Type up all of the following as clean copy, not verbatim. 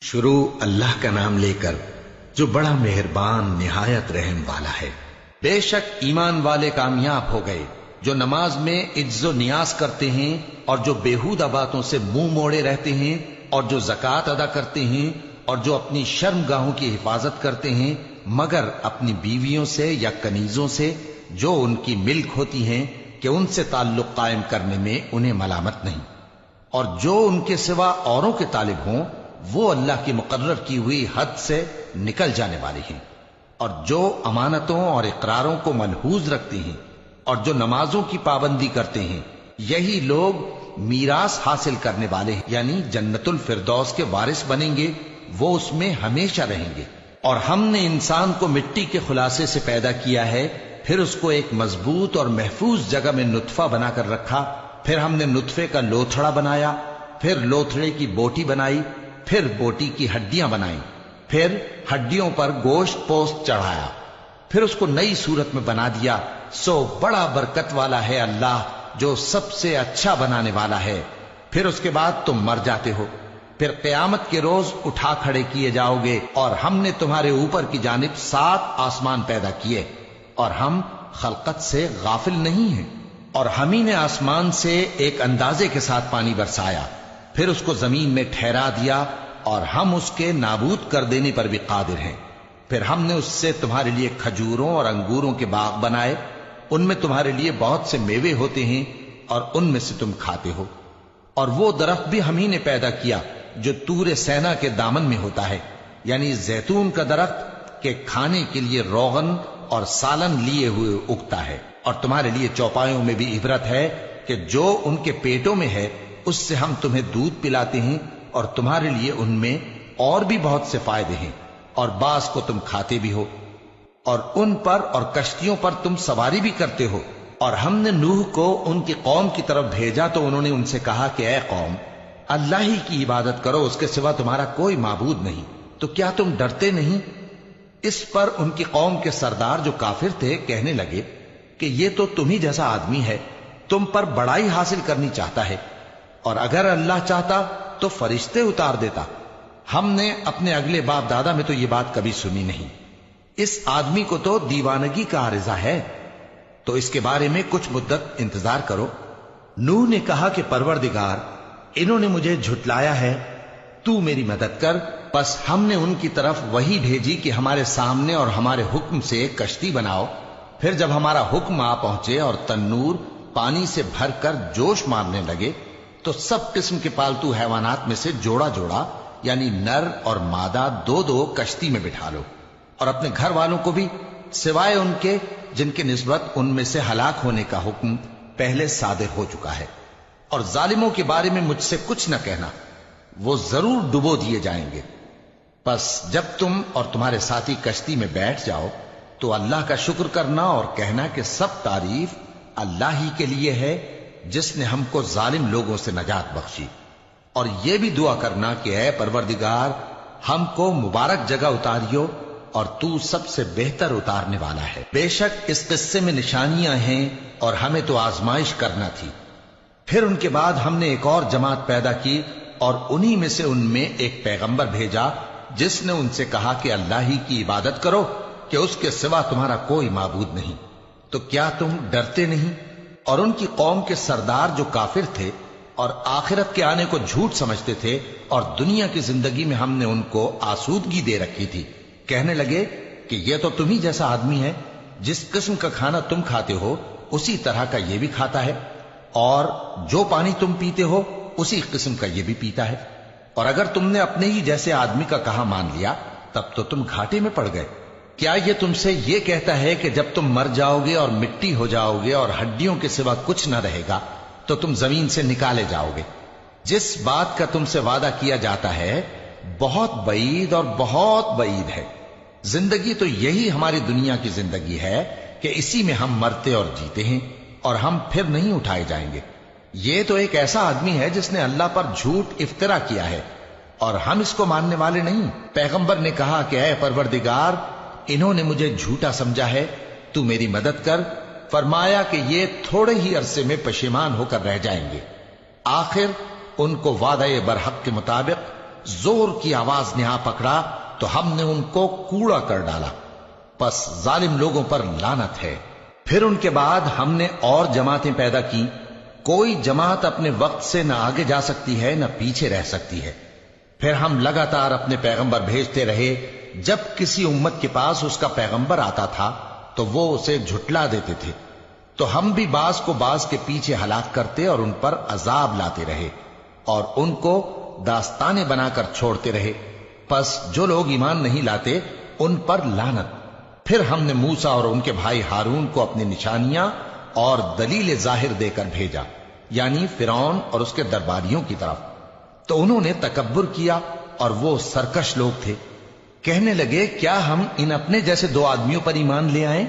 شروع اللہ کا نام لے کر جو بڑا مہربان نہایت رحم والا ہے۔ بے شک ایمان والے کامیاب ہو گئے جو نماز میں عجز و نیاز کرتے ہیں اور جو بیہودہ باتوں سے منہ موڑے رہتے ہیں اور جو زکوٰۃ ادا کرتے ہیں اور جو اپنی شرم گاہوں کی حفاظت کرتے ہیں مگر اپنی بیویوں سے یا کنیزوں سے جو ان کی ملک ہوتی ہیں کہ ان سے تعلق قائم کرنے میں انہیں ملامت نہیں، اور جو ان کے سوا اوروں کے طالب ہوں وہ اللہ کی مقرر کی ہوئی حد سے نکل جانے والے ہیں، اور جو امانتوں اور اقراروں کو ملحوظ رکھتے ہیں اور جو نمازوں کی پابندی کرتے ہیں یہی لوگ میراث حاصل کرنے والے ہیں، یعنی جنت الفردوس کے وارث بنیں گے، وہ اس میں ہمیشہ رہیں گے۔ اور ہم نے انسان کو مٹی کے خلاصے سے پیدا کیا ہے، پھر اس کو ایک مضبوط اور محفوظ جگہ میں نطفہ بنا کر رکھا، پھر ہم نے نطفے کا لوتھڑا بنایا، پھر لوتھڑے کی بوٹی بنائی، پھر بوٹی کی ہڈیاں بنائیں، پھر ہڈیوں پر گوشت پوست چڑھایا، پھر اس کو نئی صورت میں بنا دیا۔ سو بڑا برکت والا ہے اللہ جو سب سے اچھا بنانے والا ہے۔ پھر اس کے بعد تم مر جاتے ہو، پھر قیامت کے روز اٹھا کھڑے کیے جاؤ گے، اور ہم نے تمہارے اوپر کی جانب 7 آسمان پیدا کیے، اور ہم خلقت سے غافل نہیں ہیں۔ اور ہم ہی نے آسمان سے ایک اندازے کے ساتھ پانی برسایا، پھر اس کو زمین میں ٹھہرا دیا، اور ہم اس کے نابود کر دینے پر بھی قادر ہیں۔ پھر ہم نے اس سے تمہارے لیے کھجوروں اور انگوروں کے باغ بنائے، ان میں تمہارے لیے بہت سے میوے ہوتے ہیں اور ان میں سے تم کھاتے ہو۔ اور وہ درخت بھی ہم ہی نے پیدا کیا جو طور سینا کے دامن میں ہوتا ہے، یعنی زیتون کا درخت کہ کھانے کے لیے روغن اور سالن لیے ہوئے اگتا ہے، اور تمہارے لیے چوپایوں میں بھی عبرت ہے کہ جو ان کے پیٹوں میں ہے اس سے ہم تمہیں دودھ پلاتے ہیں، اور تمہارے لیے ان میں اور بھی بہت سے فائدے ہیں، اور بعض کو تم کھاتے بھی ہو، اور ان پر اور کشتیوں پر تم سواری بھی کرتے ہو۔ اور ہم نے نوح کو ان کی قوم کی طرف بھیجا تو انہوں نے ان سے کہا کہ اے قوم، اللہ ہی کی عبادت کرو، اس کے سوا تمہارا کوئی معبود نہیں، تو کیا تم ڈرتے نہیں؟ اس پر ان کی قوم کے سردار جو کافر تھے کہنے لگے کہ یہ تو تم ہی جیسا آدمی ہے، تم پر بڑائی حاصل کرنی چاہتا ہے، اور اگر اللہ چاہتا تو فرشتے اتار دیتا۔ ہم نے اپنے اگلے باپ دادا میں تو یہ بات کبھی سنی نہیں، اس آدمی کو تو دیوانگی کا عارضہ ہے، تو اس کے بارے میں کچھ مدت انتظار کرو۔ نوح نے کہا کہ پروردگار، انہوں نے مجھے جھٹلایا ہے، تو میری مدد کر۔ پس ہم نے ان کی طرف وحی بھیجی کہ ہمارے سامنے اور ہمارے حکم سے ایک کشتی بناؤ۔ پھر جب ہمارا حکم آ پہنچے اور تنور پانی سے بھر کر جوش مارنے لگے تو سب قسم کے پالتو حیوانات میں سے جوڑا جوڑا یعنی نر اور مادہ 2 کشتی میں بٹھا لو، اور اپنے گھر والوں کو بھی سوائے ان کے جن کے نسبت ان میں سے ہلاک ہونے کا حکم پہلے صادر ہو چکا ہے۔ اور ظالموں کے بارے میں مجھ سے کچھ نہ کہنا، وہ ضرور ڈبو دیے جائیں گے۔ پس جب تم اور تمہارے ساتھی کشتی میں بیٹھ جاؤ تو اللہ کا شکر کرنا اور کہنا کہ سب تعریف اللہ ہی کے لیے ہے جس نے ہم کو ظالم لوگوں سے نجات بخشی، اور یہ بھی دعا کرنا کہ اے پروردگار ہم کو مبارک جگہ اتاریو، اور تو سب سے بہتر اتارنے والا ہے۔ بے شک اس قصے میں نشانیاں ہیں اور ہمیں تو آزمائش کرنا تھی۔ پھر ان کے بعد ہم نے ایک اور جماعت پیدا کی، اور انہی میں سے ان میں ایک پیغمبر بھیجا جس نے ان سے کہا کہ اللہ ہی کی عبادت کرو کہ اس کے سوا تمہارا کوئی معبود نہیں، تو کیا تم ڈرتے نہیں؟ اور ان کی قوم کے سردار جو کافر تھے اور آخرت کے آنے کو جھوٹ سمجھتے تھے اور دنیا کی زندگی میں ہم نے ان کو آسودگی دے رکھی تھی، کہنے لگے کہ یہ تو تم ہی جیسا آدمی ہے، جس قسم کا کھانا تم کھاتے ہو اسی طرح کا یہ بھی کھاتا ہے، اور جو پانی تم پیتے ہو اسی قسم کا یہ بھی پیتا ہے، اور اگر تم نے اپنے ہی جیسے آدمی کا کہا مان لیا تب تو تم گھاٹے میں پڑ گئے۔ کیا یہ تم سے یہ کہتا ہے کہ جب تم مر جاؤ گے اور مٹی ہو جاؤ گے اور ہڈیوں کے سوا کچھ نہ رہے گا تو تم زمین سے نکالے جاؤ گے؟ جس بات کا تم سے وعدہ کیا جاتا ہے بہت بعید اور بہت بعید ہے۔ زندگی تو یہی ہماری دنیا کی زندگی ہے کہ اسی میں ہم مرتے اور جیتے ہیں، اور ہم پھر نہیں اٹھائے جائیں گے۔ یہ تو ایک ایسا آدمی ہے جس نے اللہ پر جھوٹ افطرا کیا ہے، اور ہم اس کو ماننے والے نہیں۔ پیغمبر نے کہا کہ اے پروردگار، انہوں نے مجھے جھوٹا سمجھا ہے، تو میری مدد کر۔ فرمایا کہ یہ تھوڑے ہی عرصے میں پشیمان ہو کر رہ جائیں گے، آخر ان کو وعدہ برحق کے مطابق زور کی آواز نے آ پکڑا تو ہم نے ان کو کوڑا کر ڈالا، پس ظالم لوگوں پر لعنت ہے۔ پھر ان کے بعد ہم نے اور جماعتیں پیدا کی، کوئی جماعت اپنے وقت سے نہ آگے جا سکتی ہے نہ پیچھے رہ سکتی ہے۔ پھر ہم لگاتار اپنے پیغمبر بھیجتے رہے، جب کسی امت کے پاس اس کا پیغمبر آتا تھا تو وہ اسے جھٹلا دیتے تھے، تو ہم بھی بعض کو بعض کے پیچھے ہلاک کرتے اور ان پر عذاب لاتے رہے اور ان کو داستانیں بنا کر چھوڑتے رہے۔ پس جو لوگ ایمان نہیں لاتے ان پر لعنت۔ پھر ہم نے موسیٰ اور ان کے بھائی ہارون کو اپنی نشانیاں اور دلیل ظاہر دے کر بھیجا، یعنی فرعون اور اس کے درباریوں کی طرف، تو انہوں نے تکبر کیا اور وہ سرکش لوگ تھے۔ کہنے لگے کیا ہم ان اپنے جیسے دو آدمیوں پر ایمان لے آئیں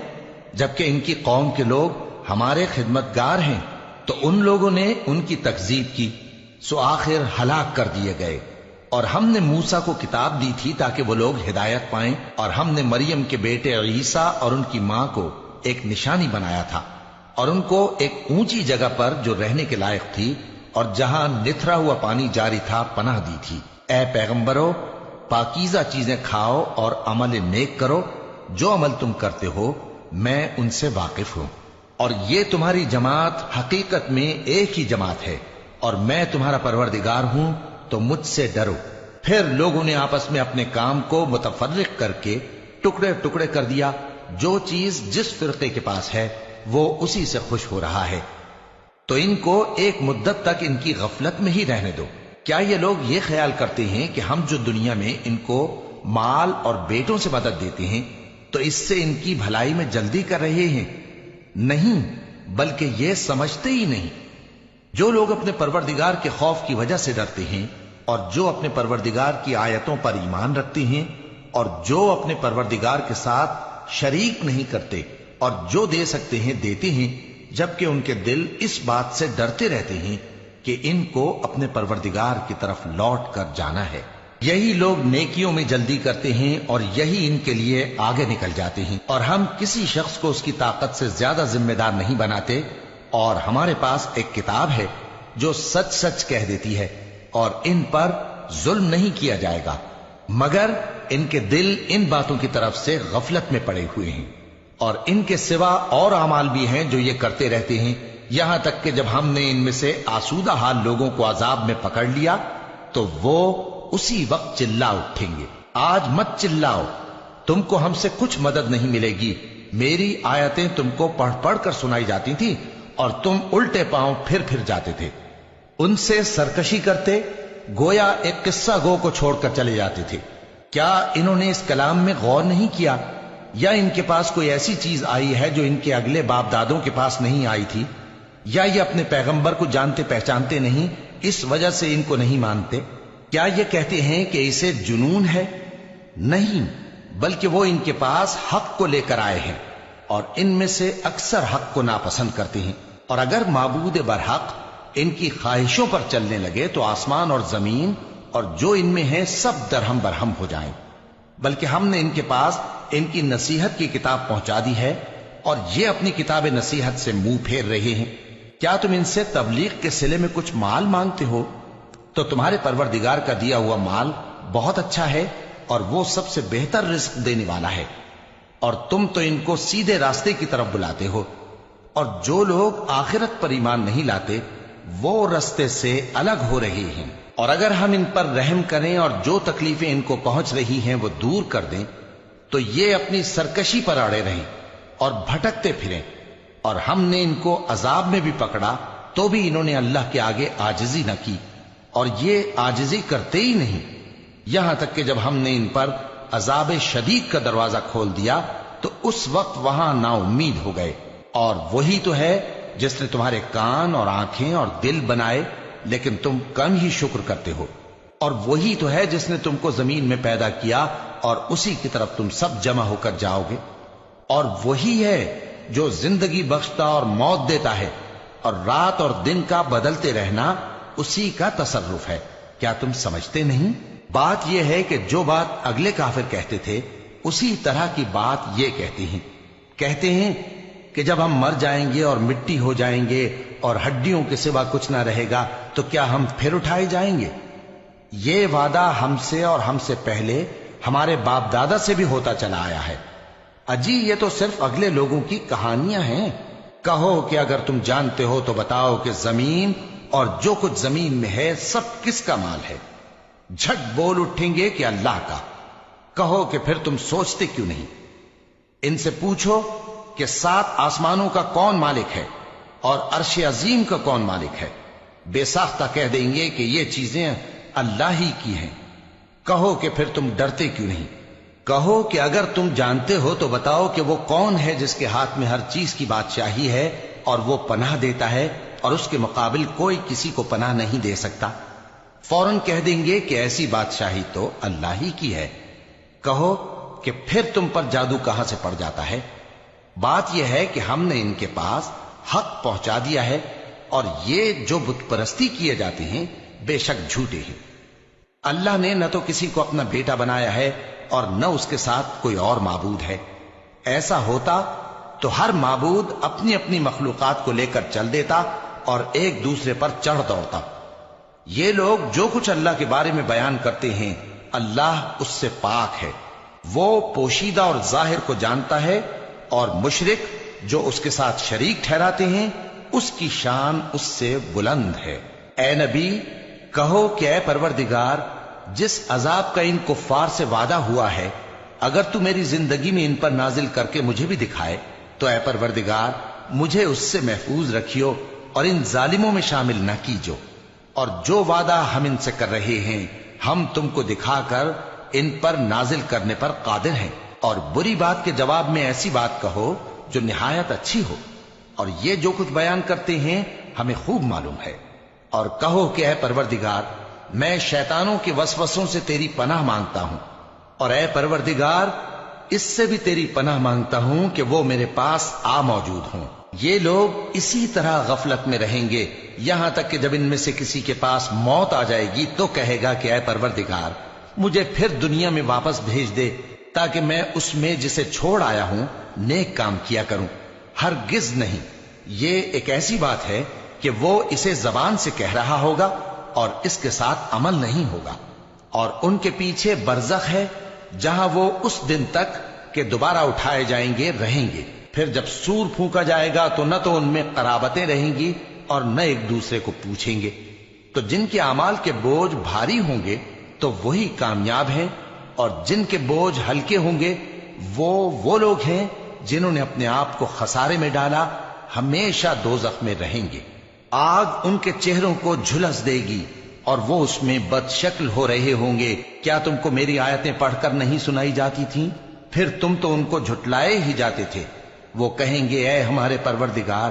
جبکہ ان کی قوم کے لوگ ہمارے خدمتگار ہیں؟ تو ان لوگوں نے ان کی تکذیب کی، سو آخر ہلاک کر دیے گئے۔ اور ہم نے موسیٰ کو کتاب دی تھی تاکہ وہ لوگ ہدایت پائیں، اور ہم نے مریم کے بیٹے عیسیٰ اور ان کی ماں کو ایک نشانی بنایا تھا اور ان کو ایک اونچی جگہ پر جو رہنے کے لائق تھی اور جہاں نتھرا ہوا پانی جاری تھا پناہ دی تھی۔ اے پیغمبرو، پاکیزہ چیزیں کھاؤ اور عمل نیک کرو، جو عمل تم کرتے ہو میں ان سے واقف ہوں، اور یہ تمہاری جماعت حقیقت میں ایک ہی جماعت ہے، اور میں تمہارا پروردگار ہوں تو مجھ سے ڈرو۔ پھر لوگوں نے آپس میں اپنے کام کو متفرق کر کے ٹکڑے ٹکڑے کر دیا، جو چیز جس فرقے کے پاس ہے وہ اسی سے خوش ہو رہا ہے، تو ان کو ایک مدت تک ان کی غفلت میں ہی رہنے دو۔ کیا یہ لوگ یہ خیال کرتے ہیں کہ ہم جو دنیا میں ان کو مال اور بیٹوں سے مدد دیتے ہیں تو اس سے ان کی بھلائی میں جلدی کر رہے ہیں؟ نہیں، بلکہ یہ سمجھتے ہی نہیں۔ جو لوگ اپنے پروردگار کے خوف کی وجہ سے ڈرتے ہیں اور جو اپنے پروردگار کی آیتوں پر ایمان رکھتے ہیں اور جو اپنے پروردگار کے ساتھ شریک نہیں کرتے اور جو دے سکتے ہیں دیتے ہیں، جبکہ ان کے دل اس بات سے ڈرتے رہتے ہیں کہ ان کو اپنے پروردگار کی طرف لوٹ کر جانا ہے، یہی لوگ نیکیوں میں جلدی کرتے ہیں اور یہی ان کے لیے آگے نکل جاتے ہیں۔ اور ہم کسی شخص کو اس کی طاقت سے زیادہ ذمہ دار نہیں بناتے، اور ہمارے پاس ایک کتاب ہے جو سچ سچ کہہ دیتی ہے، اور ان پر ظلم نہیں کیا جائے گا، مگر ان کے دل ان باتوں کی طرف سے غفلت میں پڑے ہوئے ہیں۔ اور ان کے سوا اور اعمال بھی ہیں جو یہ کرتے رہتے ہیں، یہاں تک کہ جب ہم نے ان میں سے آسودہ حال لوگوں کو عذاب میں پکڑ لیا تو وہ اسی وقت چلا اٹھیں گے۔ آج مت چلاؤ، تم کو ہم سے کچھ مدد نہیں ملے گی، میری آیتیں تم کو پڑھ پڑھ کر سنائی جاتی تھی اور تم الٹے پاؤں پھر پھر جاتے تھے، ان سے سرکشی کرتے، گویا ایک قصہ گو کو چھوڑ کر چلے جاتے تھے۔ کیا انہوں نے اس کلام میں غور نہیں کیا، یا ان کے پاس کوئی ایسی چیز آئی ہے جو ان کے اگلے باپ دادوں کے پاس نہیں آئی تھی، یا یہ اپنے پیغمبر کو جانتے پہچانتے نہیں اس وجہ سے ان کو نہیں مانتے؟ کیا یہ کہتے ہیں کہ اسے جنون ہے؟ نہیں، بلکہ وہ ان کے پاس حق کو لے کر آئے ہیں، اور ان میں سے اکثر حق کو ناپسند کرتے ہیں۔ اور اگر معبود برحق ان کی خواہشوں پر چلنے لگے تو آسمان اور زمین اور جو ان میں ہے سب درہم برہم ہو جائیں۔ بلکہ ہم نے ان کے پاس ان کی نصیحت کی کتاب پہنچا دی ہے، اور یہ اپنی کتاب نصیحت سے منہ پھیر رہے ہیں۔ کیا تم ان سے تبلیغ کے صلے میں کچھ مال مانگتے ہو؟ تو تمہارے پروردگار کا دیا ہوا مال بہت اچھا ہے، اور وہ سب سے بہتر رزق دینے والا ہے، اور تم تو ان کو سیدھے راستے کی طرف بلاتے ہو۔ اور جو لوگ آخرت پر ایمان نہیں لاتے وہ راستے سے الگ ہو رہے ہیں۔ اور اگر ہم ان پر رحم کریں اور جو تکلیفیں ان کو پہنچ رہی ہیں وہ دور کر دیں تو یہ اپنی سرکشی پر اڑے رہیں اور بھٹکتے پھریں، اور ہم نے ان کو عذاب میں بھی پکڑا تو بھی انہوں نے اللہ کے آگے عاجزی نہ کی، اور یہ عاجزی کرتے ہی نہیں، یہاں تک کہ جب ہم نے ان پر عذاب شدید کا دروازہ کھول دیا تو اس وقت وہاں نا امید ہو گئے۔ اور وہی تو ہے جس نے تمہارے کان اور آنکھیں اور دل بنائے، لیکن تم کم ہی شکر کرتے ہو۔ اور وہی تو ہے جس نے تم کو زمین میں پیدا کیا اور اسی کی طرف تم سب جمع ہو کر جاؤ گے۔ اور وہی ہے جو زندگی بخشتا اور موت دیتا ہے، اور رات اور دن کا بدلتے رہنا اسی کا تصرف ہے۔ کیا تم سمجھتے نہیں؟ بات یہ ہے کہ جو بات اگلے کافر کہتے تھے اسی طرح کی بات یہ کہتے ہیں کہ جب ہم مر جائیں گے اور مٹی ہو جائیں گے اور ہڈیوں کے سوا کچھ نہ رہے گا تو کیا ہم پھر اٹھائے جائیں گے؟ یہ وعدہ ہم سے اور ہم سے پہلے ہمارے باپ دادا سے بھی ہوتا چلا آیا ہے۔ اجی یہ تو صرف اگلے لوگوں کی کہانیاں ہیں۔ کہو کہ اگر تم جانتے ہو تو بتاؤ کہ زمین اور جو کچھ زمین میں ہے سب کس کا مال ہے؟ جھٹ بول اٹھیں گے کہ اللہ کا۔ کہو کہ پھر تم سوچتے کیوں نہیں؟ ان سے پوچھو کہ 7 آسمانوں کا کون مالک ہے اور عرش عظیم کا کون مالک ہے؟ بے ساختہ کہہ دیں گے کہ یہ چیزیں اللہ ہی کی ہیں۔ کہو کہ پھر تم ڈرتے کیوں نہیں؟ کہو کہ اگر تم جانتے ہو تو بتاؤ کہ وہ کون ہے جس کے ہاتھ میں ہر چیز کی بادشاہی ہے اور وہ پناہ دیتا ہے اور اس کے مقابل کوئی کسی کو پناہ نہیں دے سکتا؟ فوراً کہہ دیں گے کہ ایسی بادشاہی تو اللہ ہی کی ہے۔ کہو کہ پھر تم پر جادو کہاں سے پڑ جاتا ہے؟ بات یہ ہے کہ ہم نے ان کے پاس حق پہنچا دیا ہے اور یہ جو بت پرستی کیے جاتے ہیں بے شک جھوٹے ہیں۔ اللہ نے نہ تو کسی کو اپنا بیٹا بنایا ہے اور نہ اس کے ساتھ کوئی اور معبود ہے۔ ایسا ہوتا تو ہر معبود اپنی اپنی مخلوقات کو لے کر چل دیتا اور ایک دوسرے پر چڑھ دوڑتا۔ یہ لوگ جو کچھ اللہ کے بارے میں بیان کرتے ہیں اللہ اس سے پاک ہے، وہ پوشیدہ اور ظاہر کو جانتا ہے، اور مشرک جو اس کے ساتھ شریک ٹھہراتے ہیں اس کی شان اس سے بلند ہے۔ اے نبی کہو کہ اے پروردگار، جس عذاب کا ان کفار سے وعدہ ہوا ہے اگر تو میری زندگی میں ان پر نازل کر کے مجھے بھی دکھائے تو اے پروردگار مجھے اس سے محفوظ رکھیو اور ان ظالموں میں شامل نہ کیجو، اور جو وعدہ ہم ان سے کر رہے ہیں ہم تم کو دکھا کر ان پر نازل کرنے پر قادر ہیں۔ اور بری بات کے جواب میں ایسی بات کہو جو نہایت اچھی ہو، اور یہ جو کچھ بیان کرتے ہیں ہمیں خوب معلوم ہے۔ اور کہو کہ اے پروردگار میں شیطانوں کے وسوسوں سے تیری پناہ مانگتا ہوں، اور اے پروردگار اس سے بھی تیری پناہ مانگتا ہوں کہ وہ میرے پاس آ موجود ہوں۔ یہ لوگ اسی طرح غفلت میں رہیں گے یہاں تک کہ جب ان میں سے کسی کے پاس موت آ جائے گی تو کہے گا کہ اے پروردگار مجھے پھر دنیا میں واپس بھیج دے تاکہ میں اس میں جسے چھوڑ آیا ہوں نیک کام کیا کروں۔ ہرگز نہیں، یہ ایک ایسی بات ہے کہ وہ اسے زبان سے کہہ رہا ہوگا اور اس کے ساتھ عمل نہیں ہوگا، اور ان کے پیچھے برزخ ہے جہاں وہ اس دن تک کہ دوبارہ اٹھائے جائیں گے رہیں گے۔ پھر جب سور پھونکا جائے گا تو نہ تو ان میں قرابتیں رہیں گی اور نہ ایک دوسرے کو پوچھیں گے۔ تو جن کے اعمال کے بوجھ بھاری ہوں گے تو وہی کامیاب ہیں، اور جن کے بوجھ ہلکے ہوں گے وہ لوگ ہیں جنہوں نے اپنے آپ کو خسارے میں ڈالا، ہمیشہ دوزخ میں رہیں گے۔ آگ ان کے چہروں کو جھلس دے گی اور وہ اس میں بد شکل ہو رہے ہوں گے۔ کیا تم کو میری آیتیں پڑھ کر نہیں سنائی جاتی تھیں؟ پھر تم تو ان کو جھٹلائے ہی جاتے تھے۔ وہ کہیں گے اے ہمارے پروردگار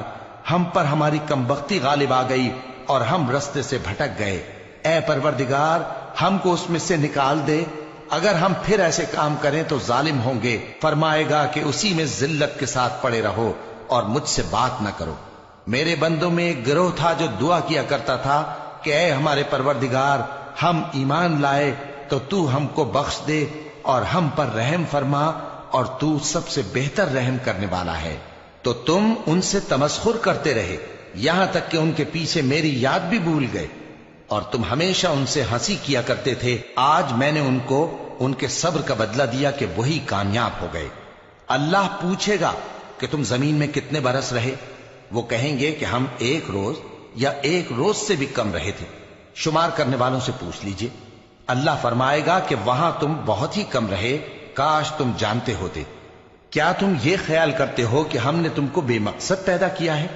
ہم پر ہماری کمبختی غالب آ گئی اور ہم رستے سے بھٹک گئے، اے پروردگار ہم کو اس میں سے نکال دے، اگر ہم پھر ایسے کام کریں تو ظالم ہوں گے۔ فرمائے گا کہ اسی میں ذلت کے ساتھ پڑے رہو اور مجھ سے بات نہ کرو۔ میرے بندوں میں ایک گروہ تھا جو دعا کیا کرتا تھا کہ اے ہمارے پروردگار ہم ایمان لائے تو تو ہم کو بخش دے اور ہم پر رحم فرما، اور تو سب سے بہتر رحم کرنے والا ہے۔ تو تم ان سے تمسخر کرتے رہے یہاں تک کہ ان کے پیچھے میری یاد بھی بھول گئے، اور تم ہمیشہ ان سے ہنسی کیا کرتے تھے۔ آج میں نے ان کو ان کے صبر کا بدلہ دیا کہ وہی کامیاب ہو گئے۔ اللہ پوچھے گا کہ تم زمین میں کتنے برس رہے؟ وہ کہیں گے کہ ہم 1 روز یا 1 روز سے بھی کم رہے تھے، شمار کرنے والوں سے پوچھ لیجئے۔ اللہ فرمائے گا کہ وہاں تم بہت ہی کم رہے، کاش تم جانتے ہوتے۔ کیا تم یہ خیال کرتے ہو کہ ہم نے تم کو بے مقصد پیدا کیا ہے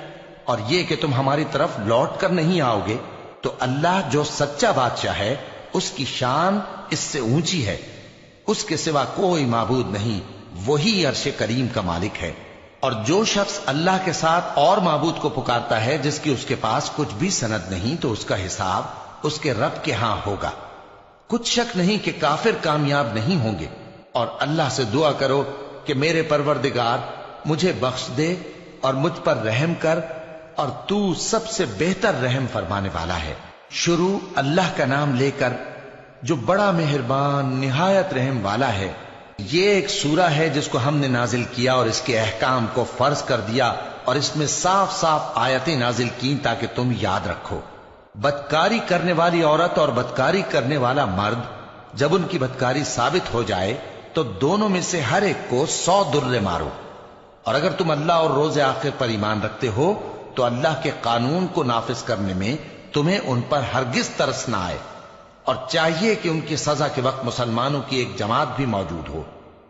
اور یہ کہ تم ہماری طرف لوٹ کر نہیں آؤ گے؟ تو اللہ جو سچا بادشاہ ہے اس کی شان اس سے اونچی ہے، اس کے سوا کوئی معبود نہیں، وہی عرش کریم کا مالک ہے۔ اور جو شخص اللہ کے ساتھ اور معبود کو پکارتا ہے جس کی اس کے پاس کچھ بھی سند نہیں تو اس کا حساب اس کے رب کے ہاں ہوگا۔ کچھ شک نہیں کہ کافر کامیاب نہیں ہوں گے، اور اللہ سے دعا کرو کہ میرے پروردگار مجھے بخش دے اور مجھ پر رحم کر، اور تو سب سے بہتر رحم فرمانے والا ہے۔ شروع اللہ کا نام لے کر جو بڑا مہربان نہایت رحم والا ہے۔ یہ ایک سورہ ہے جس کو ہم نے نازل کیا اور اس کے احکام کو فرض کر دیا، اور اس میں صاف صاف آیتیں نازل کی تاکہ تم یاد رکھو۔ بدکاری کرنے والی عورت اور بدکاری کرنے والا مرد جب ان کی بدکاری ثابت ہو جائے تو دونوں میں سے ہر ایک کو 100 درے مارو. اور اگر تم اللہ اور روز آخر پر ایمان رکھتے ہو تو اللہ کے قانون کو نافذ کرنے میں تمہیں ان پر ہرگز ترس نہ آئے، اور چاہیے کہ ان کی سزا کے وقت مسلمانوں کی ایک جماعت بھی موجود ہو.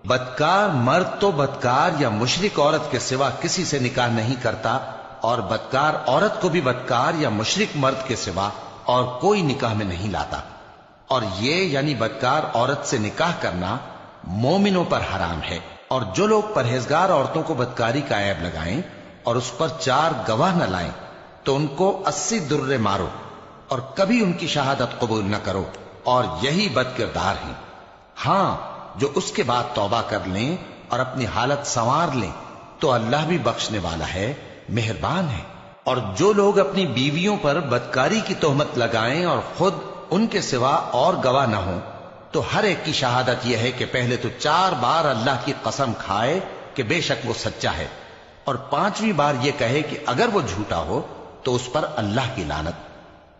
بدکار مرد تو بدکار یا مشرک عورت کے سوا کسی سے نکاح نہیں کرتا، اور بدکار عورت کو بھی بدکار یا مشرک مرد کے سوا اور کوئی نکاح میں نہیں لاتا. اور یہ یعنی بدکار عورت سے نکاح کرنا مومنوں پر حرام ہے. اور جو لوگ پرہیزگار عورتوں کو بدکاری کا عیب لگائیں اور اس پر 4 گواہ نہ لائیں تو ان کو 80 درے مارو، اور کبھی ان کی شہادت قبول نہ کرو، اور یہی بد کردار ہیں. ہاں، جو اس کے بعد توبہ کر لیں اور اپنی حالت سنوار لیں تو اللہ بھی بخشنے والا ہے، مہربان ہے. اور جو لوگ اپنی بیویوں پر بدکاری کی تہمت لگائیں اور خود ان کے سوا اور گواہ نہ ہوں تو ہر ایک کی شہادت یہ ہے کہ پہلے تو 4 بار اللہ کی قسم کھائے کہ بے شک وہ سچا ہے، اور 5ویں بار یہ کہے کہ اگر وہ جھوٹا ہو تو اس پر اللہ کی لعنت.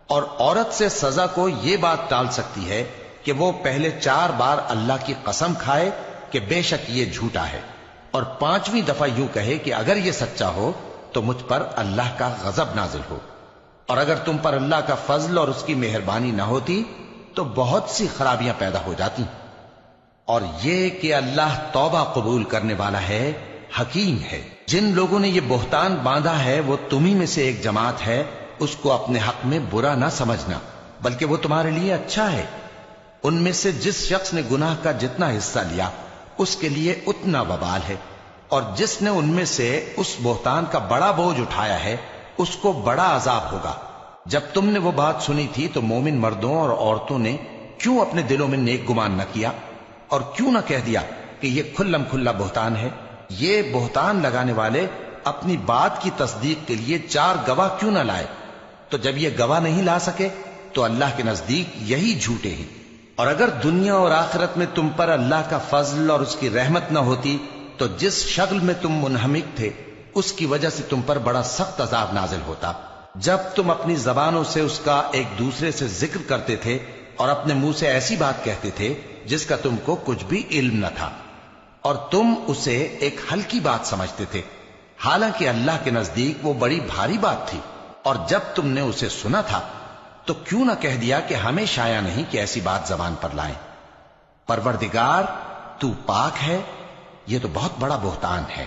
اور عورت سے سزا کو یہ بات ٹال سکتی ہے کہ وہ پہلے 4 بار اللہ کی قسم کھائے کہ بے شک یہ جھوٹا ہے، اور 5ویں دفعہ یوں کہے کہ اگر یہ سچا ہو تو مجھ پر اللہ کا غضب نازل ہو. اور اگر تم پر اللہ کا فضل اور اس کی مہربانی نہ ہوتی تو بہت سی خرابیاں پیدا ہو جاتی. اور یہ کہ اللہ توبہ قبول کرنے والا ہے، حکیم ہے. جن لوگوں نے یہ بہتان باندھا ہے وہ تمہیں میں سے ایک جماعت ہے، اس کو اپنے حق میں برا نہ سمجھنا، بلکہ وہ تمہارے لیے اچھا ہے. ان میں سے جس شخص نے گناہ کا جتنا حصہ لیا اس کے لیے اتنا وبال ہے، اور جس نے ان میں سے اس بہتان کا بڑا بوجھ اٹھایا ہے اس کو بڑا عذاب ہوگا. جب تم نے وہ بات سنی تھی تو مومن مردوں اور عورتوں نے کیوں اپنے دلوں میں نیک گمان نہ کیا، اور کیوں نہ کہہ دیا کہ یہ کھلم کھلا بہتان ہے؟ یہ بہتان لگانے والے اپنی بات کی تصدیق کے لیے 4 گواہ کیوں نہ لائے؟ تو جب یہ گواہ نہیں لا سکے تو اللہ کے نزدیک یہی جھوٹے ہیں. اور اگر دنیا اور آخرت میں تم پر اللہ کا فضل اور اس کی رحمت نہ ہوتی تو جس شغل میں تم منہمک تھے اس کی وجہ سے تم پر بڑا سخت عذاب نازل ہوتا. جب تم اپنی زبانوں سے اس کا ایک دوسرے سے ذکر کرتے تھے اور اپنے منہ سے ایسی بات کہتے تھے جس کا تم کو کچھ بھی علم نہ تھا، اور تم اسے ایک ہلکی بات سمجھتے تھے، حالانکہ اللہ کے نزدیک وہ بڑی بھاری بات تھی. اور جب تم نے اسے سنا تھا تو کیوں نہ کہہ دیا کہ ہمیں شایع نہیں کہ ایسی بات زبان پر لائیں؟ پروردگار تو پاک ہے، یہ تو بہت بڑا بہتان ہے.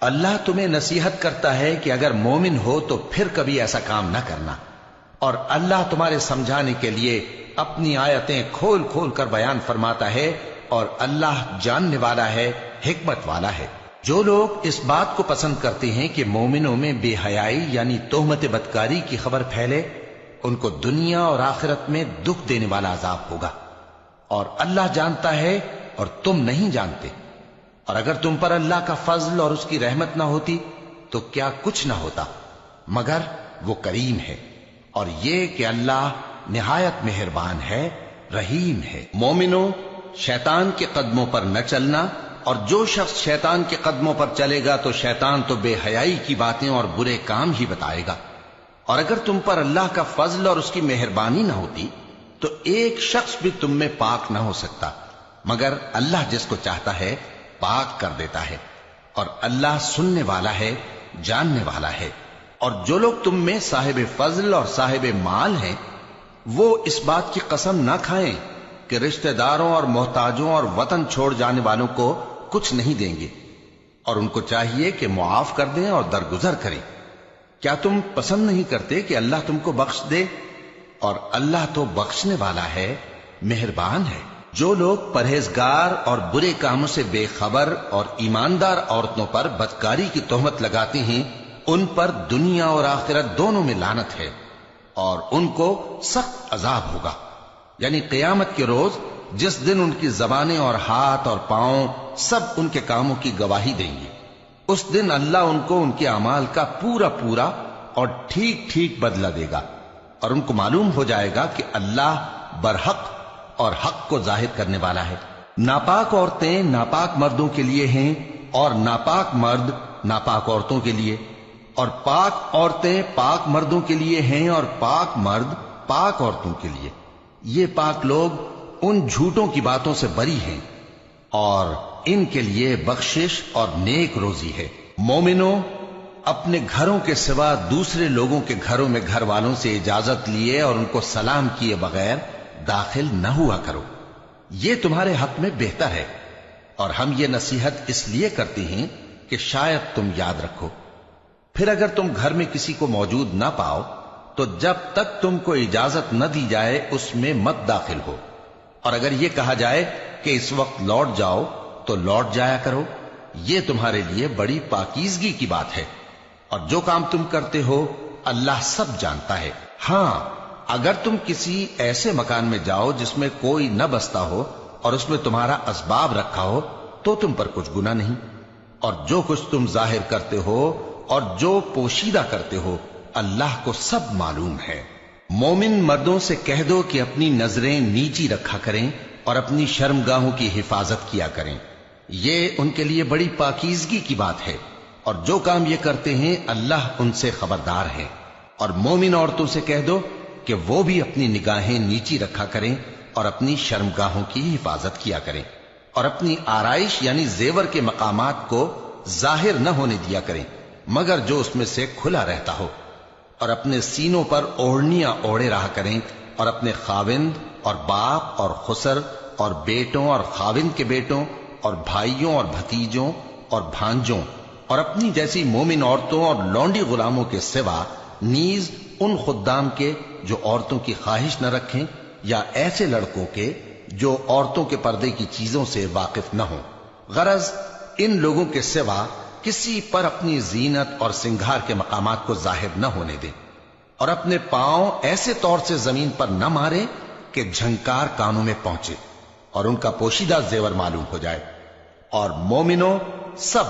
اللہ تمہیں نصیحت کرتا ہے کہ اگر مومن ہو تو پھر کبھی ایسا کام نہ کرنا، اور اللہ تمہارے سمجھانے کے لیے اپنی آیتیں کھول کھول کر بیان فرماتا ہے، اور اللہ جاننے والا ہے، حکمت والا ہے. جو لوگ اس بات کو پسند کرتے ہیں کہ مومنوں میں بے حیائی یعنی تہمت بدکاری کی خبر پھیلے، ان کو دنیا اور آخرت میں دکھ دینے والا عذاب ہوگا. اور اللہ جانتا ہے اور تم نہیں جانتے. اور اگر تم پر اللہ کا فضل اور اس کی رحمت نہ ہوتی تو کیا کچھ نہ ہوتا، مگر وہ کریم ہے. اور یہ کہ اللہ نہایت مہربان ہے، رحیم ہے. مومنوں، شیطان کے قدموں پر نہ چلنا، اور جو شخص شیطان کے قدموں پر چلے گا تو شیطان تو بے حیائی کی باتیں اور برے کام ہی بتائے گا. اور اگر تم پر اللہ کا فضل اور اس کی مہربانی نہ ہوتی تو ایک شخص بھی تم میں پاک نہ ہو سکتا، مگر اللہ جس کو چاہتا ہے پاک کر دیتا ہے. اور اللہ سننے والا ہے، جاننے والا ہے. اور جو لوگ تم میں صاحب فضل اور صاحب مال ہیں وہ اس بات کی قسم نہ کھائیں کہ رشتہ داروں اور محتاجوں اور وطن چھوڑ جانے والوں کو کچھ نہیں دیں گے، اور ان کو چاہیے کہ معاف کر دیں اور درگزر کریں. کیا تم پسند نہیں کرتے کہ اللہ تم کو بخش دے؟ اور اللہ تو بخشنے والا ہے، مہربان ہے. جو لوگ پرہیزگار اور برے کاموں سے بے خبر اور ایماندار عورتوں پر بدکاری کی تہمت لگاتے ہیں ان پر دنیا اور آخرت دونوں میں لعنت ہے، اور ان کو سخت عذاب ہوگا. یعنی قیامت کے روز جس دن ان کی زبانیں اور ہاتھ اور پاؤں سب ان کے کاموں کی گواہی دیں گے، اس دن اللہ ان کو ان کے اعمال کا پورا پورا اور ٹھیک ٹھیک بدلہ دے گا، اور ان کو معلوم ہو جائے گا کہ اللہ برحق اور حق کو ظاہر کرنے والا ہے. ناپاک عورتیں ناپاک مردوں کے لیے ہیں، اور ناپاک مرد ناپاک عورتوں کے لیے، اور پاک عورتیں پاک مردوں کے لیے ہیں، اور پاک مرد پاک عورتوں کے لیے، یہ پاک لوگ ان جھوٹوں کی باتوں سے بری ہیں اور ان کے لیے بخشش اور نیک روزی ہے۔ مومنوں، اپنے گھروں کے سوا دوسرے لوگوں کے گھروں میں گھر والوں سے اجازت لیے اور ان کو سلام کیے بغیر داخل نہ ہوا کرو، یہ تمہارے حق میں بہتر ہے، اور ہم یہ نصیحت اس لیے کرتے ہیں کہ شاید تم یاد رکھو۔ پھر اگر تم گھر میں کسی کو موجود نہ پاؤ تو جب تک تم کو اجازت نہ دی جائے اس میں مت داخل ہو، اور اگر یہ کہا جائے کہ اس وقت لوٹ جاؤ تو لوٹ جایا کرو، یہ تمہارے لیے بڑی پاکیزگی کی بات ہے، اور جو کام تم کرتے ہو اللہ سب جانتا ہے۔ ہاں، اگر تم کسی ایسے مکان میں جاؤ جس میں کوئی نہ بستا ہو اور اس میں تمہارا اسباب رکھا ہو تو تم پر کچھ گناہ نہیں، اور جو کچھ تم ظاہر کرتے ہو اور جو پوشیدہ کرتے ہو اللہ کو سب معلوم ہے۔ مومن مردوں سے کہہ دو کہ اپنی نظریں نیچی رکھا کریں اور اپنی شرمگاہوں کی حفاظت کیا کریں، یہ ان کے لیے بڑی پاکیزگی کی بات ہے، اور جو کام یہ کرتے ہیں اللہ ان سے خبردار ہے۔ اور مومن عورتوں سے کہہ دو کہ وہ بھی اپنی نگاہیں نیچی رکھا کریں اور اپنی شرمگاہوں کی حفاظت کیا کریں، اور اپنی آرائش یعنی زیور کے مقامات کو ظاہر نہ ہونے دیا کریں مگر جو اس میں سے کھلا رہتا ہو، اور اپنے سینوں پر اوڑھنیاں اوڑھے رہا کریں، اور اپنے خاوند اور باپ اور خسر اور بیٹوں اور خاوند کے بیٹوں اور بھائیوں اور بھتیجوں اور بھانجوں اور اپنی جیسی مومن عورتوں اور لونڈی غلاموں کے سوا نیز ان خدام کے جو عورتوں کی خواہش نہ رکھیں، یا ایسے لڑکوں کے جو عورتوں کے پردے کی چیزوں سے واقف نہ ہوں۔ غرض ان لوگوں کے سوا کسی پر اپنی زینت اور سنگھار کے مقامات کو ظاہر نہ ہونے دیں، اور اپنے پاؤں ایسے طور سے زمین پر نہ مارے کہ جھنکار کانوں میں پہنچے اور ان کا پوشیدہ زیور معلوم ہو جائے۔ اور مومنوں، سب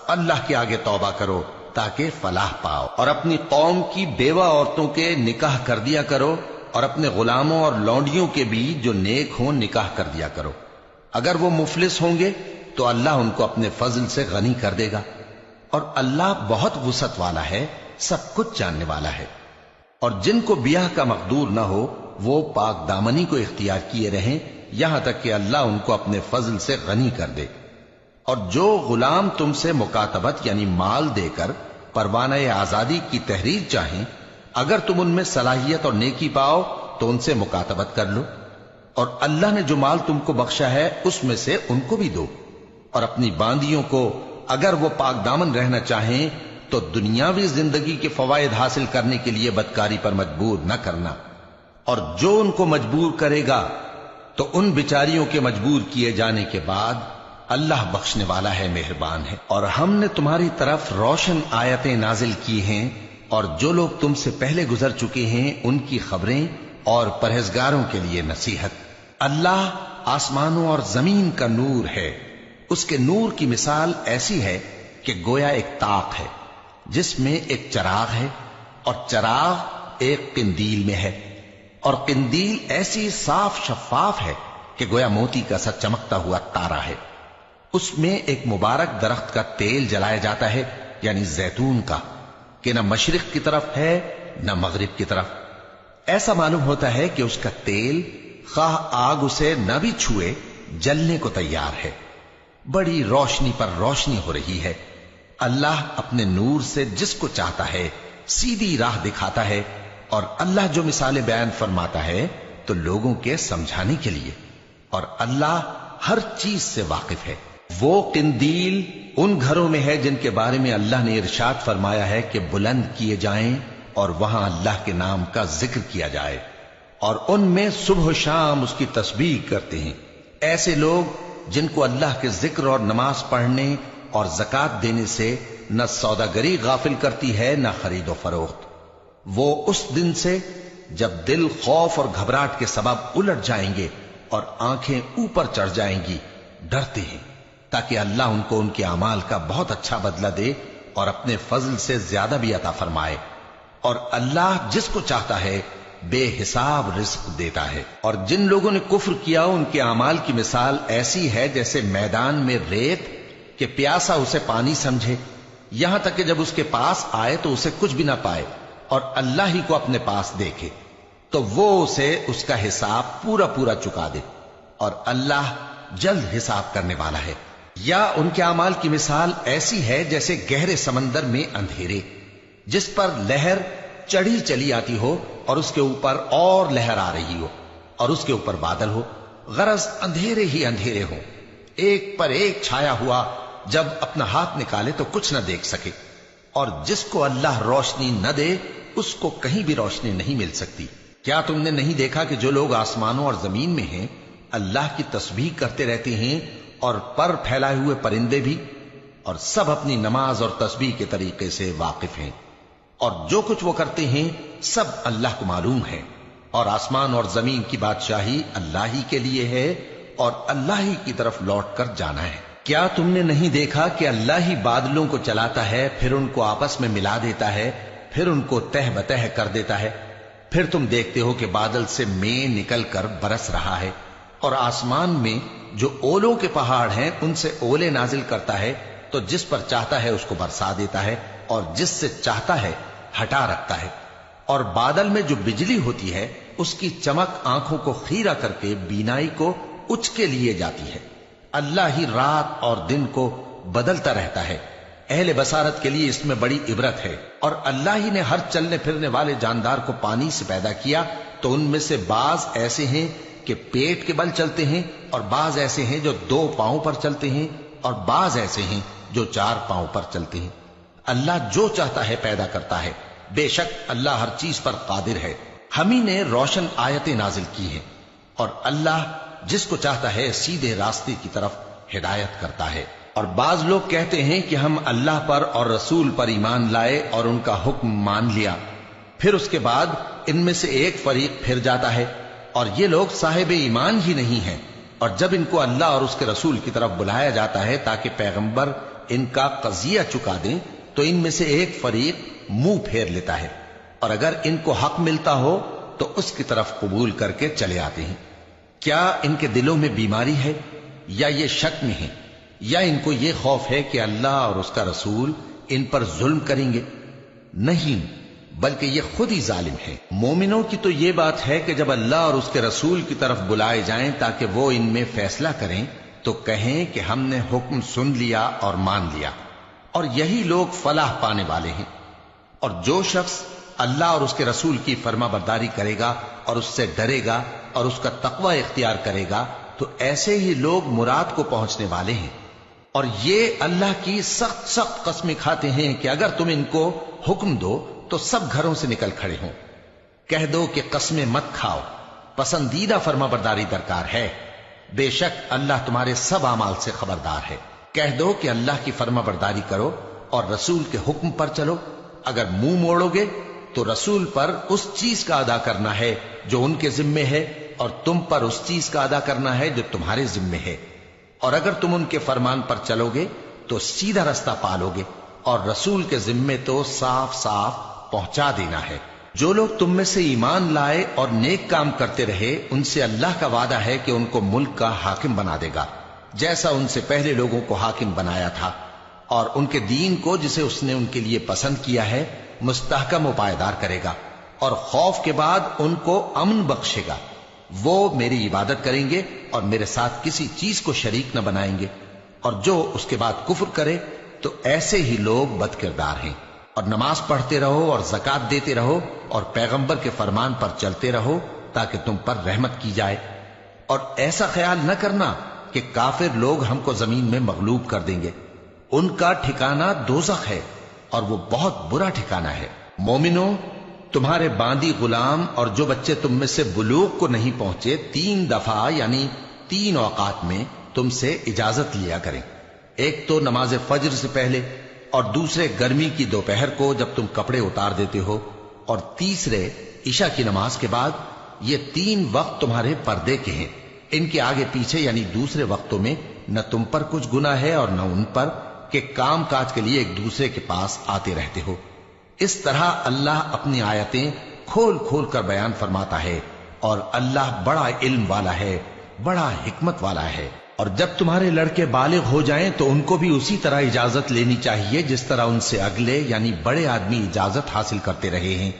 اللہ کے آگے توبہ کرو تاکہ فلاح پاؤ، اور اپنی قوم کی بیوہ عورتوں کے نکاح کر دیا کرو، اور اپنے غلاموں اور لونڈیوں کے بھی جو نیک ہوں نکاح کر دیا کرو۔ اگر وہ مفلس ہوں گے تو اللہ ان کو اپنے فضل سے غنی کر دے گا، اور اللہ بہت وسعت والا ہے، سب کچھ جاننے والا ہے۔ اور جن کو بیاہ کا مقدور نہ ہو وہ پاک دامنی کو اختیار کیے رہیں یہاں تک کہ اللہ ان کو اپنے فضل سے غنی کر دے۔ اور جو غلام تم سے مکاتبت یعنی مال دے کر پروانہ آزادی کی تحریر چاہیں، اگر تم ان میں صلاحیت اور نیکی پاؤ تو ان سے مکاتبت کر لو، اور اللہ نے جو مال تم کو بخشا ہے اس میں سے ان کو بھی دو۔ اور اپنی باندیوں کو اگر وہ پاک دامن رہنا چاہیں تو دنیاوی زندگی کے فوائد حاصل کرنے کے لیے بدکاری پر مجبور نہ کرنا، اور جو ان کو مجبور کرے گا تو ان بیچاریوں کے مجبور کیے جانے کے بعد اللہ بخشنے والا ہے، مہربان ہے۔ اور ہم نے تمہاری طرف روشن آیتیں نازل کی ہیں، اور جو لوگ تم سے پہلے گزر چکے ہیں ان کی خبریں اور پرہیزگاروں کے لیے نصیحت۔ اللہ آسمانوں اور زمین کا نور ہے، اس کے نور کی مثال ایسی ہے کہ گویا ایک طاق ہے جس میں ایک چراغ ہے، اور چراغ ایک قندیل میں ہے، اور قندیل ایسی صاف شفاف ہے کہ گویا موتی کا سا چمکتا ہوا تارا ہے۔ اس میں ایک مبارک درخت کا تیل جلایا جاتا ہے یعنی زیتون کا، کہ نہ مشرق کی طرف ہے نہ مغرب کی طرف۔ ایسا معلوم ہوتا ہے کہ اس کا تیل خواہ آگ اسے نہ بھی چھوئے جلنے کو تیار ہے، بڑی روشنی پر روشنی ہو رہی ہے۔ اللہ اپنے نور سے جس کو چاہتا ہے سیدھی راہ دکھاتا ہے، اور اللہ جو مثالیں بیان فرماتا ہے تو لوگوں کے سمجھانے کے لیے، اور اللہ ہر چیز سے واقف ہے۔ وہ قندیل ان گھروں میں ہے جن کے بارے میں اللہ نے ارشاد فرمایا ہے کہ بلند کیے جائیں اور وہاں اللہ کے نام کا ذکر کیا جائے، اور ان میں صبح و شام اس کی تسبیح کرتے ہیں۔ ایسے لوگ جن کو اللہ کے ذکر اور نماز پڑھنے اور زکوٰۃ دینے سے نہ سوداگری غافل کرتی ہے نہ خرید و فروخت، وہ اس دن سے جب دل خوف اور گھبراہٹ کے سبب الٹ جائیں گے اور آنکھیں اوپر چڑھ جائیں گی ڈرتے ہیں، تاکہ اللہ ان کو ان کے اعمال کا بہت اچھا بدلہ دے اور اپنے فضل سے زیادہ بھی عطا فرمائے۔ اور اللہ جس کو چاہتا ہے بے حساب رزق دیتا ہے۔ اور جن لوگوں نے کفر کیا ان کے اعمال کی مثال ایسی ہے جیسے میدان میں ریت کہ پیاسا اسے پانی سمجھے، یہاں تک کہ جب اس کے پاس آئے تو اسے کچھ بھی نہ پائے اور اللہ ہی کو اپنے پاس دیکھے۔ تو وہ اسے اس کا حساب پورا پورا چکا دے، اور اللہ جلد حساب کرنے والا ہے۔ یا ان کے اعمال کی مثال ایسی ہے جیسے گہرے سمندر میں اندھیرے، جس پر لہر چڑھی چلی آتی ہو اور اس کے اوپر اور لہر آ رہی ہو اور اس کے اوپر بادل ہو، غرض اندھیرے ہی اندھیرے ہوں، ایک پر ایک چھایا ہوا، جب اپنا ہاتھ نکالے تو کچھ نہ دیکھ سکے، اور جس کو اللہ روشنی نہ دے اس کو کہیں بھی روشنی نہیں مل سکتی۔ کیا تم نے نہیں دیکھا کہ جو لوگ آسمانوں اور زمین میں ہیں اللہ کی تسبیح کرتے رہتے ہیں، اور پر پھیلائے ہوئے پرندے بھی، اور سب اپنی نماز اور تسبیح کے طریقے سے واقف ہیں، اور جو کچھ وہ کرتے ہیں سب اللہ کو معلوم ہے، اور آسمان اور زمین کی بادشاہی اللہ ہی کے لیے ہے، اور اللہ ہی کی طرف لوٹ کر جانا ہے۔ کیا تم نے نہیں دیکھا کہ اللہ ہی بادلوں کو چلاتا ہے، پھر ان کو آپس میں ملا دیتا ہے، پھر ان کو تہ بتہ کر دیتا ہے، پھر تم دیکھتے ہو کہ بادل سے مے نکل کر برس رہا ہے، اور آسمان میں جو اولوں کے پہاڑ ہیں ان سے اولے نازل کرتا ہے، تو جس پر چاہتا ہے اس کو برسا دیتا ہے، اور جس سے چاہتا ہے ہٹا رکھتا ہے، اور بادل میں جو بجلی ہوتی ہے اس کی چمک آنکھوں کو خیرہ کر کے بینائی کو اچکے لیے جاتی ہے۔ اللہ ہی رات اور دن کو بدلتا رہتا ہے، اہل بصارت کے لیے اس میں بڑی عبرت ہے۔ اور اللہ ہی نے ہر چلنے پھرنے والے جاندار کو پانی سے پیدا کیا، تو ان میں سے بعض ایسے ہیں کہ پیٹ کے بل چلتے ہیں، اور بعض ایسے ہیں جو 2 پاؤں پر چلتے ہیں، اور بعض ایسے ہیں جو 4 پاؤں پر چلتے ہیں۔ اللہ جو چاہتا ہے پیدا کرتا ہے، بے شک اللہ ہر چیز پر قادر ہے۔ ہم ہی نے روشن آیتیں نازل کی ہیں، اور اللہ جس کو چاہتا ہے سیدھے راستے کی طرف ہدایت کرتا ہے۔ اور بعض لوگ کہتے ہیں کہ ہم اللہ پر اور رسول پر ایمان لائے اور ان کا حکم مان لیا، پھر اس کے بعد ان میں سے ایک فریق پھر جاتا ہے، اور یہ لوگ صاحب ایمان ہی نہیں ہیں، اور جب ان کو اللہ اور اس کے رسول کی طرف بلایا جاتا ہے تاکہ پیغمبر ان کا قضیہ چکا دیں، تو ان میں سے ایک فریق منہ پھیر لیتا ہے، اور اگر ان کو حق ملتا ہو تو اس کی طرف قبول کر کے چلے آتے ہیں۔ کیا ان کے دلوں میں بیماری ہے، یا یہ شک میں ہیں، یا ان کو یہ خوف ہے کہ اللہ اور اس کا رسول ان پر ظلم کریں گے؟ نہیں، بلکہ یہ خود ہی ظالم ہے۔ مومنوں کی تو یہ بات ہے کہ جب اللہ اور اس کے رسول کی طرف بلائے جائیں تاکہ وہ ان میں فیصلہ کریں، تو کہیں کہ ہم نے حکم سن لیا اور مان لیا، اور یہی لوگ فلاح پانے والے ہیں۔ اور جو شخص اللہ اور اس کے رسول کی فرما برداری کرے گا اور اس سے ڈرے گا اور اس کا تقوی اختیار کرے گا، تو ایسے ہی لوگ مراد کو پہنچنے والے ہیں۔ اور یہ اللہ کی سخت سخت قسمیں کھاتے ہیں کہ اگر تم ان کو حکم دو تو سب گھروں سے نکل کھڑے ہوں۔ کہہ دو کہ قسمیں مت کھاؤ، پسندیدہ فرما برداری درکار ہے، بے شک اللہ تمہارے سب اعمال سے خبردار ہے۔ کہہ دو کہ اللہ کی فرما برداری کرو اور رسول کے حکم پر چلو، اگر منہ موڑو گے تو رسول پر اس چیز کا ادا کرنا ہے جو ان کے ذمے ہے، اور تم پر اس چیز کا ادا کرنا ہے جو تمہارے ذمے ہے، اور اگر تم ان کے فرمان پر چلو گے تو سیدھا رستہ پالو گے، اور رسول کے ذمے تو صاف صاف پہنچا دینا ہے۔ جو لوگ تم میں سے ایمان لائے اور نیک کام کرتے رہے، ان سے اللہ کا وعدہ ہے کہ ان کو ملک کا حاکم بنا دے گا، جیسا ان سے پہلے لوگوں کو حاکم بنایا تھا، اور ان کے دین کو جسے اس نے ان کے لیے پسند کیا ہے مستحکم و پائیدار کرے گا، اور خوف کے بعد ان کو امن بخشے گا۔ وہ میری عبادت کریں گے اور میرے ساتھ کسی چیز کو شریک نہ بنائیں گے، اور جو اس کے بعد کفر کرے تو ایسے ہی لوگ بد کردار ہیں۔ اور نماز پڑھتے رہو اور زکوٰۃ دیتے رہو اور پیغمبر کے فرمان پر چلتے رہو تاکہ تم پر رحمت کی جائے، اور ایسا خیال نہ کرنا کہ کافر لوگ ہم کو زمین میں مغلوب کر دیں گے، ان کا ٹھکانہ دوزخ ہے اور وہ بہت برا ٹھکانہ ہے۔ مومنوں، تمہارے باندی غلام اور جو بچے تم میں سے بلوغ کو نہیں پہنچے 3 دفعہ یعنی 3 اوقات میں تم سے اجازت لیا کریں، ایک تو نماز فجر سے پہلے، اور دوسرے گرمی کی دوپہر کو جب تم کپڑے اتار دیتے ہو، اور تیسرے عشاء کی نماز کے بعد۔ یہ 3 وقت تمہارے پردے کے ہیں، ان کے آگے پیچھے یعنی دوسرے وقتوں میں نہ تم پر کچھ گناہ ہے اور نہ ان پر، کہ کام کاج کے لیے ایک دوسرے کے پاس آتے رہتے ہو۔ اس طرح اللہ اپنی آیتیں کھول کھول کر بیان فرماتا ہے، اور اللہ بڑا علم والا ہے، بڑا حکمت والا ہے۔ اور جب تمہارے لڑکے بالغ ہو جائیں تو ان کو بھی اسی طرح اجازت لینی چاہیے جس طرح ان سے اگلے یعنی بڑے آدمی اجازت حاصل کرتے رہے ہیں،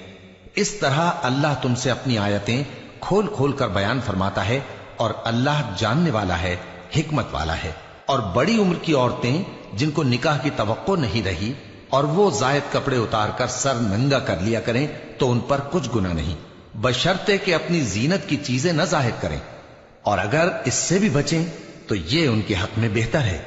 اس طرح اللہ تم سے اپنی آیتیں کھول کھول کر بیان فرماتا ہے، اور اللہ جاننے والا ہے، حکمت والا ہے۔ اور بڑی عمر کی عورتیں جن کو نکاح کی توقع نہیں رہی اور وہ زائد کپڑے اتار کر سر ننگا کر لیا کریں تو ان پر کچھ گناہ نہیں، بشرطے کہ اپنی زینت کی چیزیں نہ ظاہر کریں، اور اگر اس سے بھی بچیں تو یہ ان کے حق میں بہتر ہے،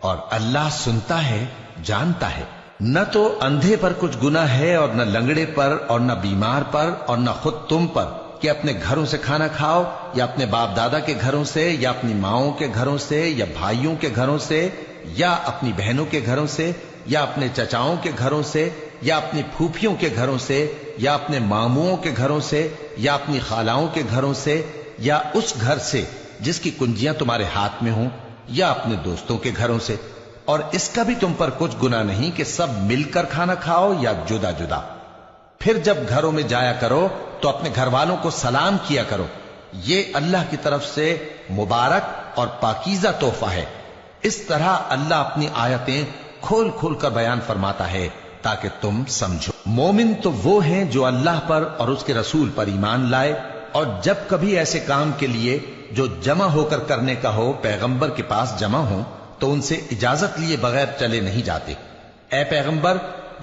اور اللہ سنتا ہے، جانتا ہے۔ نہ تو اندھے پر کچھ گناہ ہے، اور نہ لنگڑے پر، اور نہ بیمار پر، اور نہ خود تم پر کہ اپنے گھروں سے کھانا کھاؤ، یا اپنے باپ دادا کے گھروں سے، یا اپنی ماؤں کے گھروں سے، یا بھائیوں کے گھروں سے، یا اپنی بہنوں کے گھروں سے، یا اپنے چچاؤں کے گھروں سے، یا اپنی پھوپھیوں کے گھروں سے، یا اپنے ماموں کے گھروں سے، یا اپنی خالاؤں کے گھروں سے، یا اس گھر سے جس کی کنجیاں تمہارے ہاتھ میں ہوں، یا اپنے دوستوں کے گھروں سے۔ اور اس کا بھی تم پر کچھ گناہ نہیں کہ سب مل کر کھانا کھاؤ یا جدا جدا۔ پھر جب گھروں میں جایا کرو تو اپنے گھر والوں کو سلام کیا کرو، یہ اللہ کی طرف سے مبارک اور پاکیزہ تحفہ ہے۔ اس طرح اللہ اپنی آیتیں کھول کھول کر بیان فرماتا ہے تاکہ تم سمجھو۔ مومن تو وہ ہیں جو اللہ پر اور اس کے رسول پر ایمان لائے، اور جب کبھی ایسے کام کے لیے جو جمع ہو کر کرنے کا ہو پیغمبر کے پاس جمع ہوں تو ان سے اجازت لیے بغیر چلے نہیں جاتے۔ اے پیغمبر،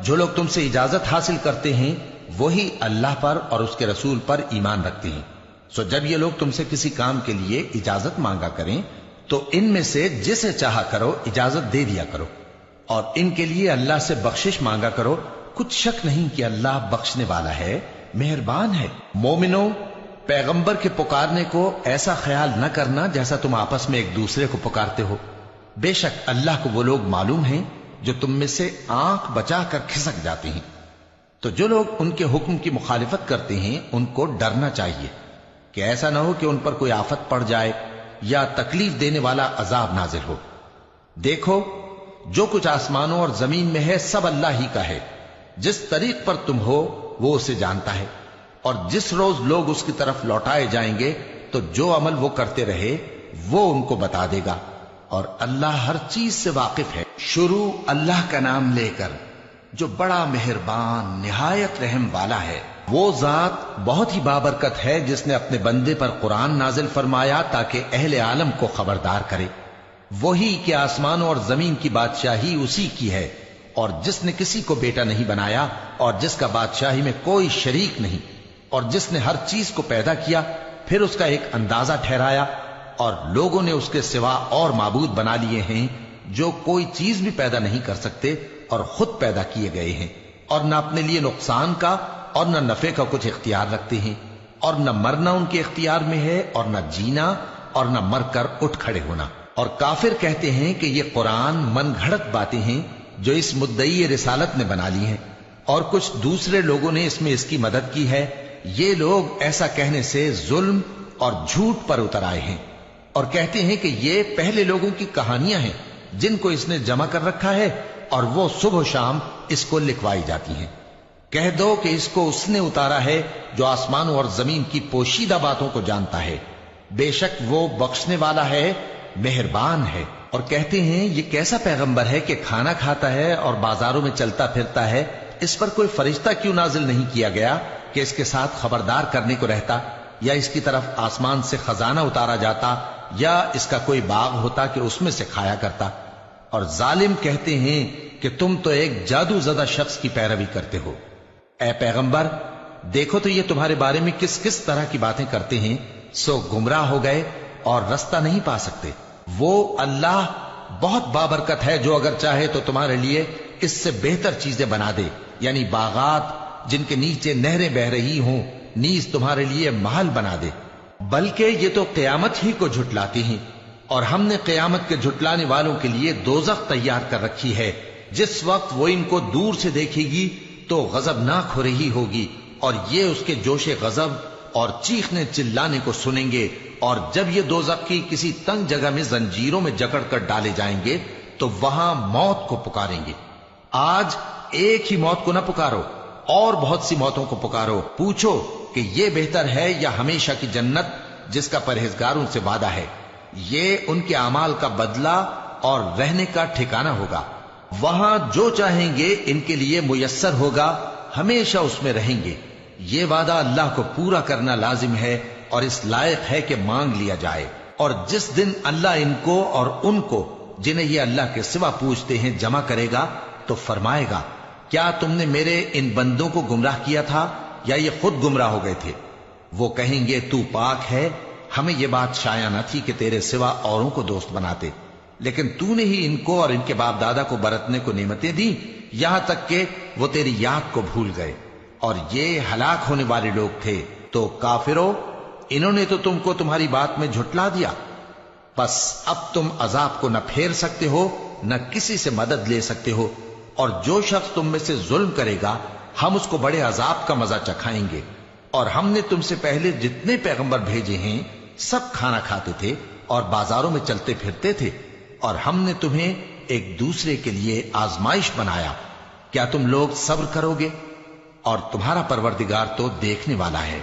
جو لوگ تم سے اجازت حاصل کرتے ہیں وہی اللہ پر اور اس کے رسول پر ایمان رکھتے ہیں، سو جب یہ لوگ تم سے کسی کام کے لیے اجازت مانگا کریں تو ان میں سے جسے چاہا کرو اجازت دے دیا کرو، اور ان کے لیے اللہ سے بخشش مانگا کرو، کچھ شک نہیں کہ اللہ بخشنے والا ہے، مہربان ہے۔ مومنو، پیغمبر کے پکارنے کو ایسا خیال نہ کرنا جیسا تم آپس میں ایک دوسرے کو پکارتے ہو، بے شک اللہ کو وہ لوگ معلوم ہیں جو تم میں سے آنکھ بچا کر کھسک جاتے ہیں۔ تو جو لوگ ان کے حکم کی مخالفت کرتے ہیں ان کو ڈرنا چاہیے کہ ایسا نہ ہو کہ ان پر کوئی آفت پڑ جائے یا تکلیف دینے والا عذاب نازل ہو۔ دیکھو، جو کچھ آسمانوں اور زمین میں ہے سب اللہ ہی کا ہے، جس طریق پر تم ہو وہ اسے جانتا ہے، اور جس روز لوگ اس کی طرف لوٹائے جائیں گے تو جو عمل وہ کرتے رہے وہ ان کو بتا دے گا، اور اللہ ہر چیز سے واقف ہے۔ شروع اللہ کا نام لے کر جو بڑا مہربان نہایت رحم والا ہے۔ وہ ذات بہت ہی بابرکت ہے جس نے اپنے بندے پر قرآن نازل فرمایا تاکہ اہل عالم کو خبردار کرے۔ وہی کہ آسمانوں اور زمین کی بادشاہی اسی کی ہے، اور جس نے کسی کو بیٹا نہیں بنایا اور جس کا بادشاہی میں کوئی شریک نہیں، اور جس نے ہر چیز کو پیدا کیا پھر اس کا ایک اندازہ ٹھہرایا، اور لوگوں نے اس کے سوا اور معبود بنا لیے ہیں جو کوئی چیز بھی پیدا نہیں کر سکتے اور خود پیدا کیے گئے ہیں، اور نہ اپنے لیے نقصان کا اور نہ نفع کا کچھ اختیار رکھتے ہیں، اور نہ مرنا ان کے اختیار میں ہے اور نہ جینا اور نہ مر کر اٹھ کھڑے ہونا۔ اور کافر کہتے ہیں کہ یہ قرآن من گھڑت باتیں ہیں جو اس مدعی رسالت نے بنا لی ہیں، اور کچھ دوسرے لوگوں نے اس میں اس کی مدد کی ہے۔ یہ لوگ ایسا کہنے سے ظلم اور جھوٹ پر اتر آئے ہیں، اور کہتے ہیں کہ یہ پہلے لوگوں کی کہانیاں ہیں جن کو اس نے جمع کر رکھا ہے اور وہ صبح و شام اس کو لکھوائی جاتی ہیں۔ کہہ دو کہ اس کو اس نے اتارا ہے جو آسمانوں اور زمین کی پوشیدہ باتوں کو جانتا ہے، بے شک وہ بخشنے والا ہے، مہربان ہے۔ اور کہتے ہیں یہ کیسا پیغمبر ہے کہ کھانا کھاتا ہے اور بازاروں میں چلتا پھرتا ہے، اس پر کوئی فرشتہ کیوں نازل نہیں کیا گیا کہ اس کے ساتھ خبردار کرنے کو رہتا، یا اس کی طرف آسمان سے خزانہ اتارا جاتا، یا اس کا کوئی باغ ہوتا کہ اس میں سے کھایا کرتا۔ اور ظالم کہتے ہیں کہ تم تو ایک جادو زدہ شخص کی پیروی کرتے ہو۔ اے پیغمبر، دیکھو تو یہ تمہارے بارے میں کس کس طرح کی باتیں کرتے ہیں، سو گمراہ ہو گئے اور رستہ نہیں پا سکتے۔ وہ اللہ بہت بابرکت ہے جو اگر چاہے تو تمہارے لیے اس سے بہتر چیزیں بنا دے، یعنی باغات جن کے نیچے نہریں بہ رہی ہوں، نیز تمہارے لیے محل بنا دے۔ بلکہ یہ تو قیامت ہی کو جھٹلاتے ہیں، اور ہم نے قیامت کے جھٹلانے والوں کے لیے دوزخ تیار کر رکھی ہے، جس وقت وہ ان کو دور سے دیکھے گی تو غضبناک ہو رہی ہوگی، اور یہ اس کے جوش غضب اور چیخنے چلانے کو سنیں گے، اور جب یہ دوزخ کی کسی تنگ جگہ میں زنجیروں میں جکڑ کر ڈالے جائیں گے تو وہاں موت کو پکاریں گے۔ آج ایک ہی موت کو نہ پکارو، اور بہت سی موتوں کو پکارو، پوچھو کہ یہ بہتر ہے یا ہمیشہ کی جنت جس کا پرہیزگاروں سے وعدہ ہے، یہ ان کے اعمال کا بدلہ اور رہنے کا ٹھکانہ ہوگا، وہاں جو چاہیں گے ان کے لیے میسر ہوگا، ہمیشہ اس میں رہیں گے، یہ وعدہ اللہ کو پورا کرنا لازم ہے اور اس لائق ہے کہ مانگ لیا جائے۔ اور جس دن اللہ ان کو اور ان کو جنہیں یہ اللہ کے سوا پوجتے ہیں جمع کرے گا تو فرمائے گا، کیا تم نے میرے ان بندوں کو گمراہ کیا تھا یا یہ خود گمراہ ہو گئے تھے؟ وہ کہیں گے تو پاک ہے، ہمیں یہ بات شایع نہ تھی کہ تیرے سوا اوروں کو دوست بناتے، لیکن تو نے ہی ان کو اور ان کے باپ دادا کو برتنے کو نعمتیں دی، یہاں تک کہ وہ تیری یاد کو بھول گئے، اور یہ ہلاک ہونے والے لوگ تھے۔ تو کافرو، انہوں نے تو تم کو تمہاری بات میں جھٹلا دیا، بس اب تم عذاب کو نہ پھیر سکتے ہو نہ کسی سے مدد لے سکتے ہو، اور جو شخص تم میں سے ظلم کرے گا ہم اس کو بڑے عذاب کا مزہ چکھائیں گے۔ اور ہم نے تم سے پہلے جتنے پیغمبر بھیجے ہیں سب کھانا کھاتے تھے اور بازاروں میں چلتے پھرتے تھے، اور ہم نے تمہیں ایک دوسرے کے لیے آزمائش بنایا، کیا تم لوگ صبر کرو گے؟ اور تمہارا پروردگار تو دیکھنے والا ہے۔